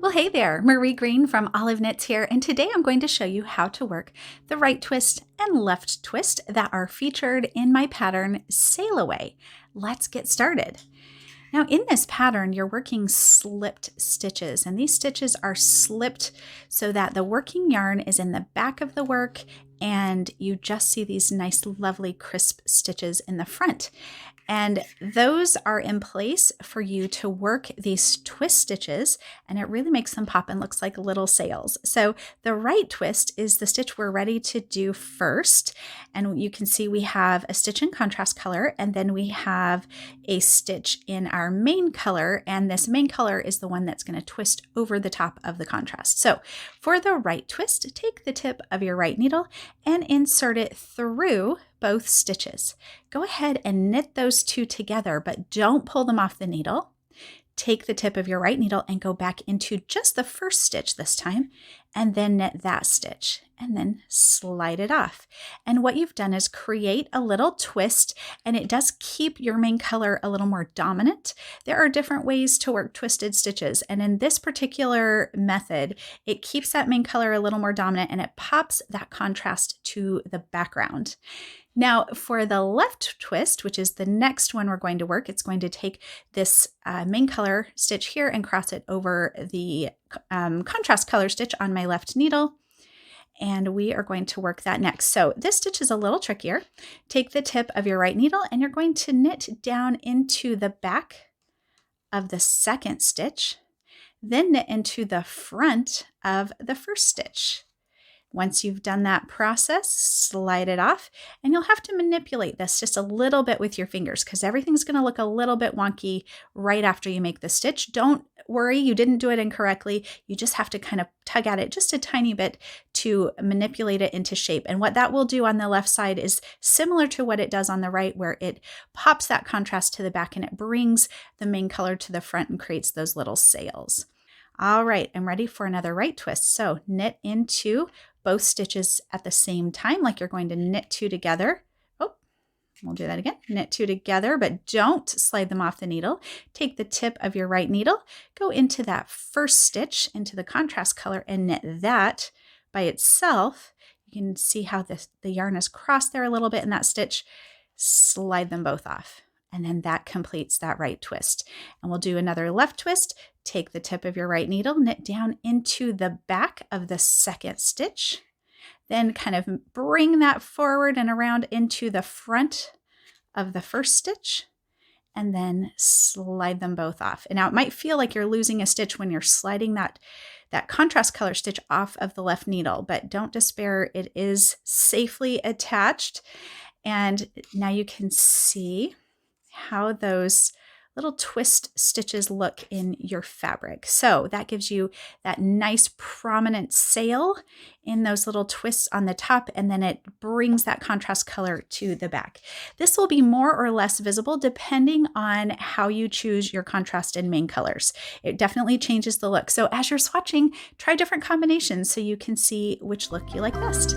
Well, hey there, Marie Greene from Olive Knits here, and today I'm going to show you how to work the right twist and left twist that are featured in my pattern Sailaway. Let's get started. Now in this pattern, you're working slipped stitches, and these stitches are slipped so that the working yarn is in the back of the work and you just see these nice, lovely, crisp stitches in the front. And those are in place for you to work these twist stitches, and it really makes them pop and looks like little sails. So the right twist is the stitch we're ready to do first. And you can see we have a stitch in contrast color, and then we have a stitch in our main color. And this main color is the one that's going to twist over the top of the contrast. So for the right twist, take the tip of your right needle and insert it through both stitches. Go ahead and knit those two together, but don't pull them off the needle. Take the tip of your right needle and go back into just the first stitch this time, and then knit that stitch, and then slide it off. And what you've done is create a little twist, and it does keep your main color a little more dominant. There are different ways to work twisted stitches, and in this particular method, it keeps that main color a little more dominant, and it pops that contrast to the background. Now for the left twist, which is the next one we're going to work, it's going to take this main color stitch here and cross it over the contrast color stitch on my left needle. And we are going to work that next. So this stitch is a little trickier. Take the tip of your right needle and you're going to knit down into the back of the second stitch, then knit into the front of the first stitch. Once you've done that process, slide it off, and you'll have to manipulate this just a little bit with your fingers because everything's going to look a little bit wonky right after you make the stitch. Don't worry, you didn't do it incorrectly. You just have to kind of tug at it just a tiny bit to manipulate it into shape. And what that will do on the left side is similar to what it does on the right, where it pops that contrast to the back and it brings the main color to the front and creates those little sails. All right, I'm ready for another right twist. So knit into both stitches at the same time, like you're going to knit two together. Oh, we'll do that again. Knit two together, but don't slide them off the needle. Take the tip of your right needle, go into that first stitch, into the contrast color, and knit that by itself. You can see how the yarn is crossed there a little bit in that stitch. Slide them both off. And then that completes that right twist. And we'll do another left twist. Take the tip of your right needle, knit down into the back of the second stitch, then kind of bring that forward and around into the front of the first stitch, and then slide them both off. And now it might feel like you're losing a stitch when you're sliding that contrast color stitch off of the left needle, but don't despair, it is safely attached. And now you can see how those little twist stitches look in your fabric. So that gives you that nice prominent sail in those little twists on the top, and then it brings that contrast color to the back. This will be more or less visible depending on how you choose your contrast and main colors. It definitely changes the look. So as you're swatching, try different combinations so you can see which look you like best.